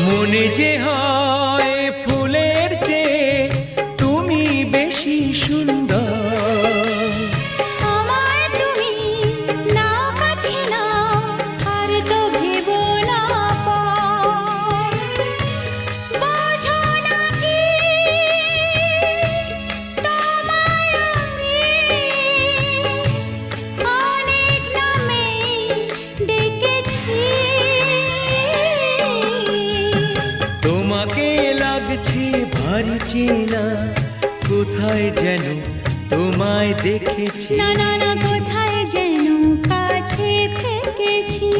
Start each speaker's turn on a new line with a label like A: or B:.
A: মনে যে হয় ফুলের চেয়ে তুমি বেশি সুন্দর।
B: আমায় তুমি নাও কাছে নাও, আর তো ভেবো না পর। বোঝো না কি তোমায় আমি অনেক নামেই ডেকেছি।
A: তোমাকে লাগছে ভারী চেনা, কোথায় যেন তোমায় দেখেছি।
B: না না না, কোথায় যেন কাছে থেকেছি।